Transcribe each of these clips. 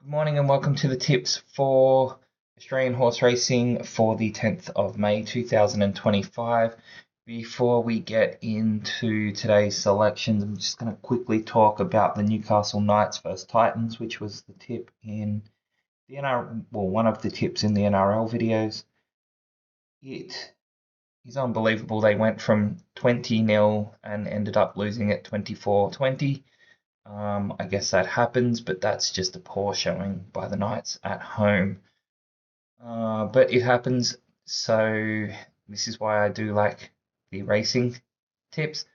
Good morning and welcome to the tips for Australian horse racing for the 10th of May 2025. Before we get into today's selections, I'm just going to quickly talk about the Newcastle Knights vs Titans, which was the tip in the one of the tips in the NRL videos. It is unbelievable. They went from 20-0 and ended up losing it 24-20. I guess that happens, but that's just a poor showing by the Knights at home. But it happens, so this is why I do like the racing tips.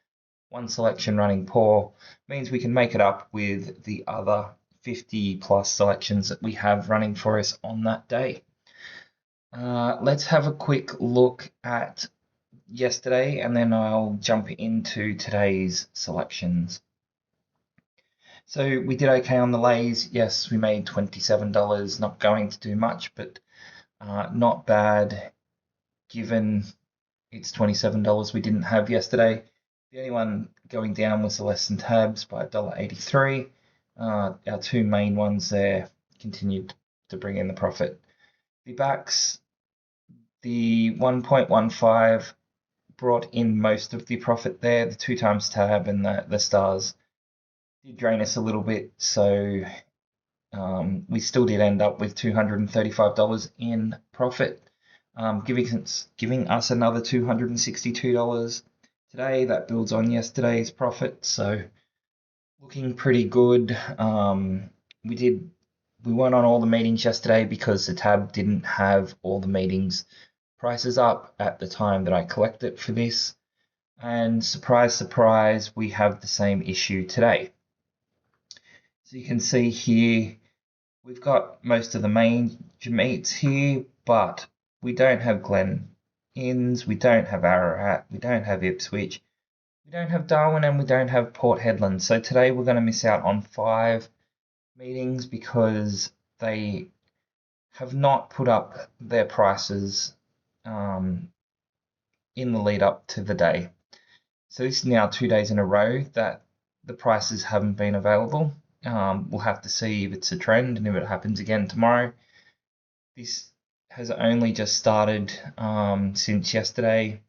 One selection running poor means we can make it up with the other 50 plus selections that we have running for us on that day. Let's have a quick look at yesterday and then I'll jump into today's selections. So we did okay on the lays. Yes, we made $27. Not going to do much, but not bad given it's $27 we didn't have yesterday. The only one going down was the lesson tabs by $1.83. Our two main ones there continued to bring in the profit. The backs, the 1.15 brought in most of the profit there. The 2 times tab and the stars did drain us a little bit, so we still did end up with $235 in profit, giving us another $262 today. That builds on yesterday's profit, so looking pretty good. We weren't on all the meetings yesterday because the tab didn't have all the meetings prices up at the time that I collected for this. And surprise, surprise, we have the same issue today. So you can see here, we've got most of the main meets here, but we don't have Glen Innes, we don't have Ararat, we don't have Ipswich, we don't have Darwin, and we don't have Port Hedland. So today we're going to miss out on 5 meetings because they have not put up their prices in the lead up to the day. So this is now 2 days in a row that the prices haven't been available. We'll have to see if it's a trend and if it happens again tomorrow. This has only just started since yesterday.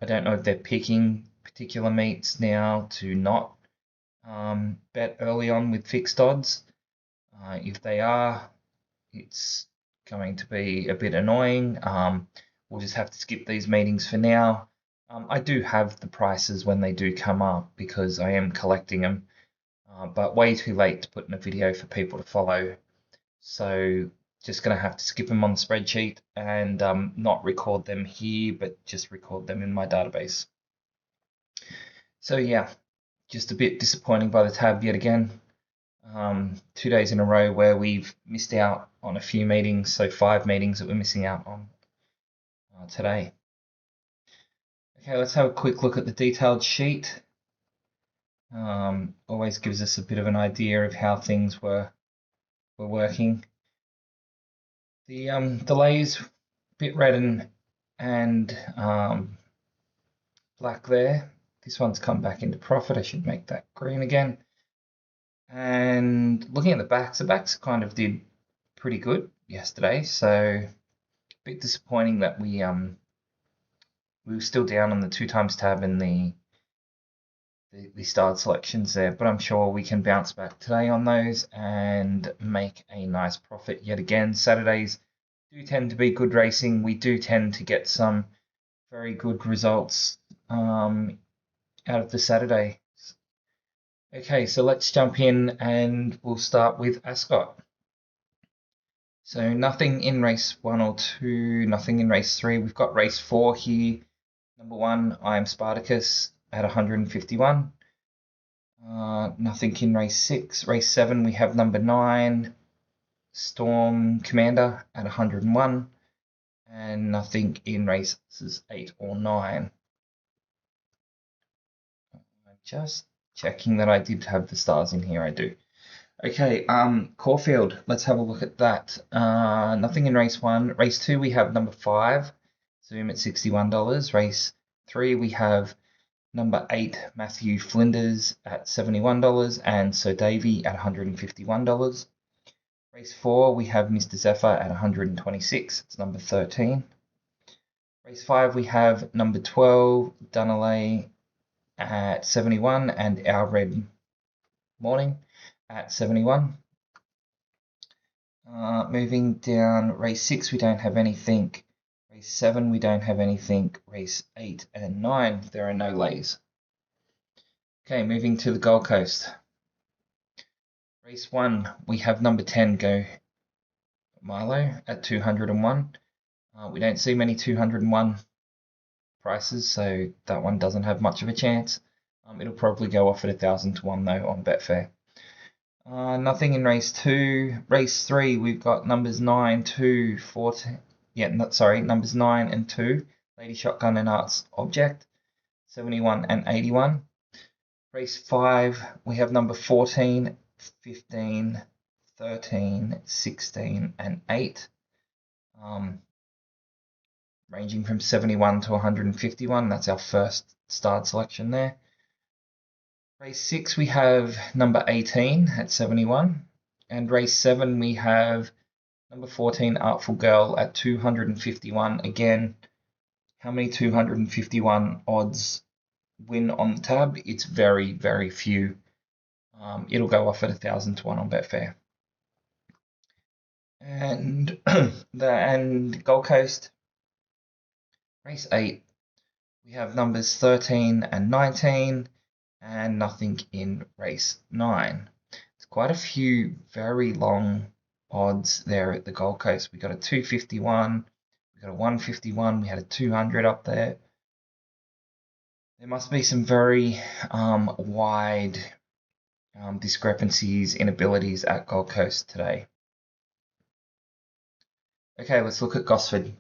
I don't know if they're picking particular meets now to not bet early on with fixed odds. If they are, it's going to be a bit annoying. We'll just have to skip these meetings for now. I do have the prices when they do come up because I am collecting them. But way too late to put in a video for people to follow. So just going to have to skip them on the spreadsheet and not record them here, but just record them in my database. So yeah, just a bit disappointing by the tab yet again. 2 days in a row where we've missed out on a few meetings, so 5 meetings that we're missing out on today. Okay, let's have a quick look at the detailed sheet. Always gives us a bit of an idea of how things were working. The lays, bit red and black there. This one's come back into profit. I should make that green again. And looking at the backs kind of did pretty good yesterday. So a bit disappointing that we were still down on the 2 times tab and the starred selections there, but I'm sure we can bounce back today on those and make a nice profit yet again. Saturdays do tend to be good racing. We do tend to get some very good results out of the Saturday. Okay, so let's jump in and we'll start with Ascot. So nothing in race 1 or 2, nothing in race 3. We've got race 4 here. Number 1, I am Spartacus at 151. Nothing in race 6. Race 7, we have number 9, Storm Commander at 101. And nothing in races 8 or 9. I'm just checking that I did have the stars in here. I do. Okay, Caulfield, let's have a look at that. Nothing in race 1. Race 2, we have number 5, Zoom at $61. Race 3, we have number 8, Matthew Flinders at $71, and Sir Davy at $151. Race 4, we have Mr. Zephyr at 126. It's number 13. Race 5, we have number 12, Dunalay at 71, and Our Red Morning at 71. Moving down, race 6, we don't have anything. Race 7, we don't have anything. Race 8 and 9, there are no lays. Okay, moving to the Gold Coast. Race 1, we have number 10, Go Milo at 201. We don't see many 201 prices, so that one doesn't have much of a chance. It'll probably go off at 1,000 to 1 though on Betfair. Nothing in race 2. Race 3, we've got numbers 9, 2, 14. Numbers 9 and 2. Lady Shotgun and Arts Object, 71 and 81. Race 5, we have number 14, 15, 13, 16, and 8. Ranging from 71 to 151. That's our first start selection there. Race 6, we have number 18 at 71. And race 7, we have number 14, Artful Girl at 251. Again, how many 251 odds win on the tab? It's very, very few. It'll go off at 1,000 to 1 on Betfair. And Gold Coast, race 8, we have numbers 13 and 19, and nothing in race 9. There's quite a few very long odds there at the Gold Coast. We got a 251, we got a 151, we had a 200 up there. There must be some very wide discrepancies in abilities at Gold Coast today. Okay, let's look at Gosford.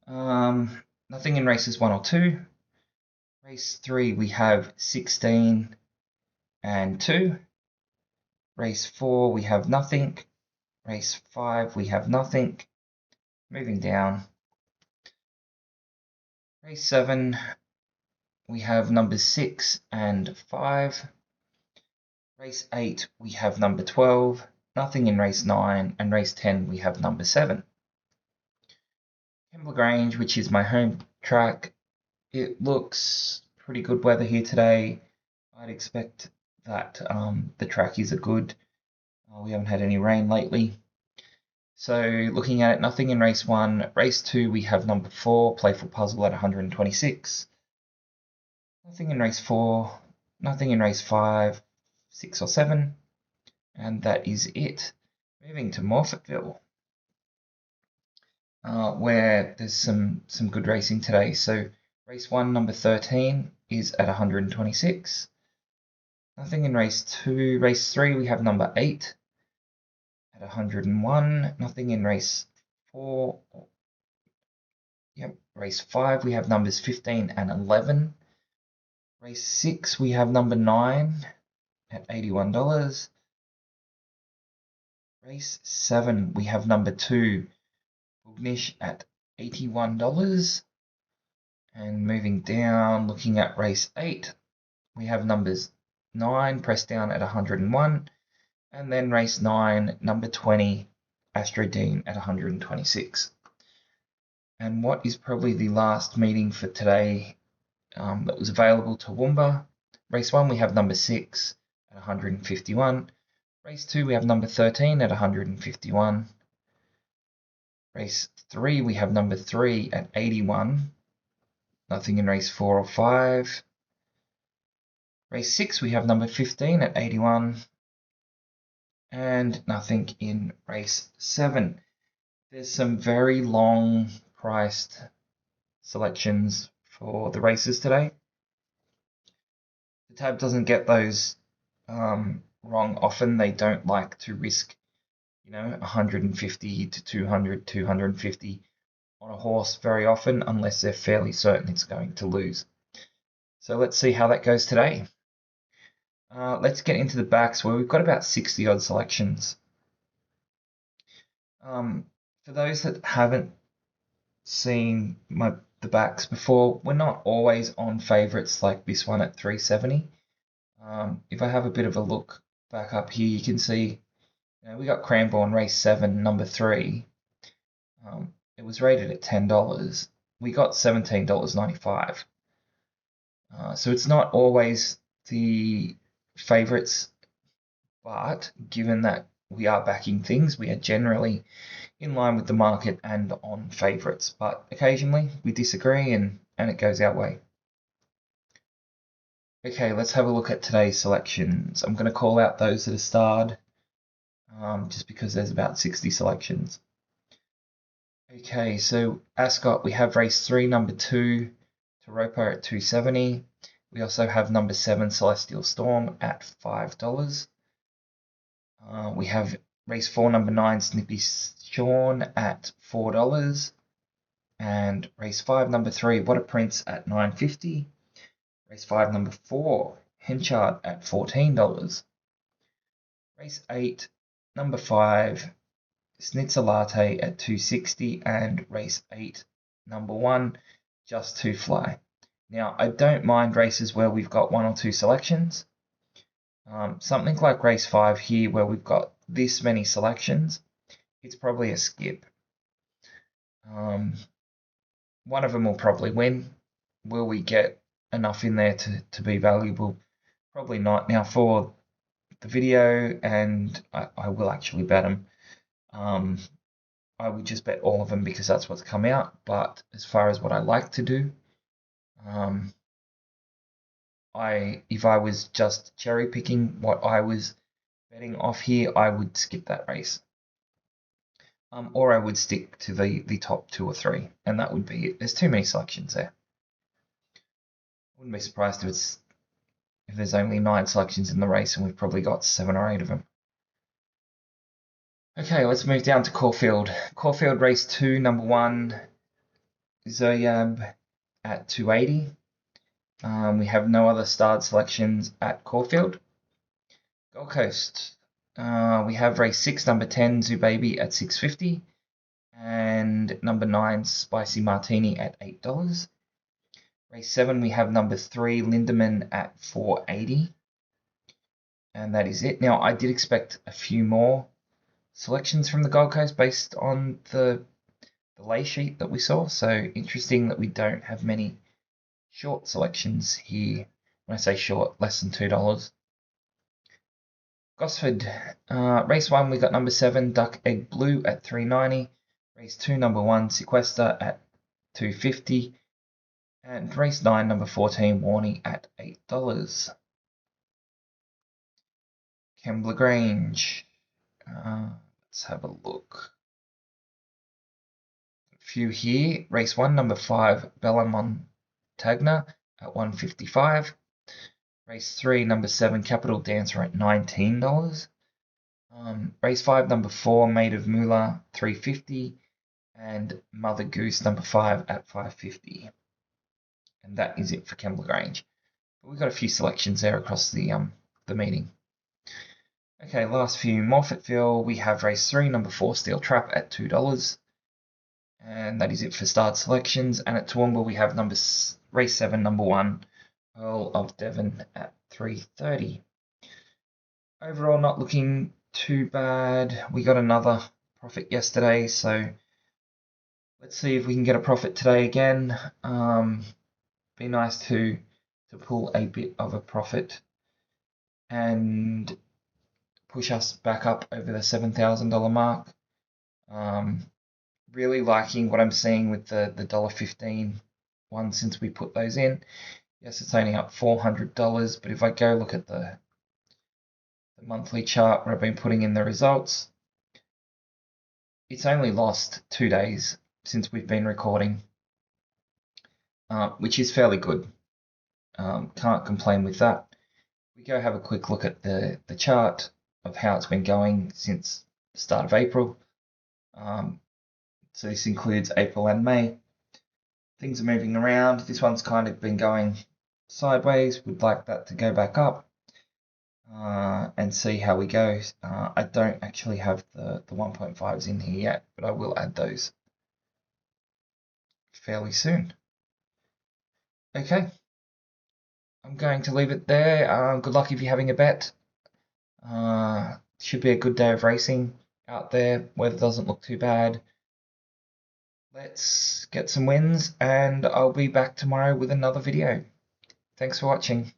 Nothing in races 1 or 2. Race 3, we have 16 and 2. Race 4, we have nothing. Race 5, we have nothing. Moving down. Race 7, we have numbers 6 and 5. Race 8, we have number 12. Nothing in race 9. And race 10, we have number 7. Kembla Grange, which is my home track, it looks pretty good weather here today. I'd expect that the track is a good. We haven't had any rain lately. So looking at it, nothing in race 1. Race 2, we have number 4, Playful Puzzle at 126. Nothing in race 4. Nothing in race 5, 6 or 7. And that is it. Moving to Morphettville, where there's some good racing today. So race 1, number 13, is at 126. Nothing in race 2. Race 3, we have number 8 at 101. Nothing in race 4. Race 5, we have numbers 15 and 11. Race 6, we have number 9 at $81. Race 7, we have number 2, Bugnish at $81. And moving down, looking at race 8, we have numbers 9, Press Down at 101. And then race 9, number 20, Astrodean at 126. And what is probably the last meeting for today that was available to Toowoomba. Race 1, we have number 6 at 151. Race 2, we have number 13 at 151. Race 3, we have number 3 at 81. Nothing in race 4 or 5. Race 6, we have number 15 at 81. And nothing in race 7. There's some very long priced selections for the races today. The tab doesn't get those wrong often. They don't like to risk, 150 to 200, 250 on a horse very often unless they're fairly certain it's going to lose. So let's see how that goes today. Let's get into the backs where we've got about 60 odd selections. For those that haven't seen the backs before, we're not always on favourites like this one at 370. If I have a bit of a look back up here, you can see We got Cranbourne race 7, number 3. It was rated at $10. We got $17.95. So it's not always the favourites, but given that we are backing things, we are generally in line with the market and on favourites. But occasionally we disagree and it goes our way. Okay, let's have a look at today's selections. I'm going to call out those that are starred, just because there's about 60 selections. Okay, so Ascot, we have race 3, number 2, Taropa at $2.70. We also have number 7, Celestial Storm at $5. We have race 4, number 9, Snippy Sean at $4. And race 5, number 3, What a Prince at $9.50. Race 5, number 4, Henchard at $14. Race 8, number 5, Schnitzer Latte at $2.60, and race 8, number 1, Just to Fly. Now, I don't mind races where we've got 1 or 2 selections. Something like race 5 here, where we've got this many selections, it's probably a skip. One of them will probably win. Will we get enough in there to be valuable? Probably not. Now, for the video, and I will actually bet them, I would just bet all of them because that's what's come out. But as far as what I like to do, if I was just cherry picking what I was betting off here, I would skip that race. Or I would stick to the top 2 or 3, and that would be it. There's too many selections there. I wouldn't be surprised if there's only 9 selections in the race and we've probably got 7 or 8 of them. Okay, let's move down to Caulfield. Caulfield race 2, number 1, Zoyab at $2.80. We have no other starred selections at Caulfield. Gold Coast, we have race 6, number 10, Zubaby at $6.50. And number 9, Spicy Martini at $8. Race 7, we have number 3, Lindemann at $4.80. And that is it. Now, I did expect a few more selections from the Gold Coast based on the lay sheet that we saw. So interesting that we don't have many short selections here. When I say short, less than $2. Gosford, race 1, we got number 7, Duck Egg Blue at $3.90. Race 2, number 1, Sequester at $2.50. And race 9, number 14, Warney at $8. Kembla Grange. Let's have a look. A few here. Race 1, number 5, Bella Montagna at $1.55. Race 3, number 7, Capital Dancer at $19. Race 5, number 4, Maid of Moolah, $3.50. And Mother Goose, number 5, at $5.50. And that is it for Kembla Grange. But we've got a few selections there across the meeting. Okay, last few. Morfettville, we have race 3, number 4, Steel Trap at $2. And that is it for start selections. And at Toowoomba, we have race 7, number 1, Earl of Devon at $3.30. Overall, not looking too bad. We got another profit yesterday, so let's see if we can get a profit today again. Be nice to pull a bit of a profit and push us back up over the $7,000 mark. Really liking what I'm seeing with the $1.15 one since we put those in. Yes, it's only up $400, but if I go look at the monthly chart where I've been putting in the results, it's only lost 2 days since we've been recording, which is fairly good. Can't complain with that. We go have a quick look at the chart of how it's been going since the start of April. So this includes April and May. Things are moving around. This one's kind of been going sideways. We'd like that to go back up and see how we go. I don't actually have the 1.5s in here yet, but I will add those fairly soon. Okay, I'm going to leave it there. Good luck if you're having a bet. should be a good day of racing out there. Weather doesn't look too bad. Let's get some wins, and I'll be back tomorrow with another video. Thanks for watching.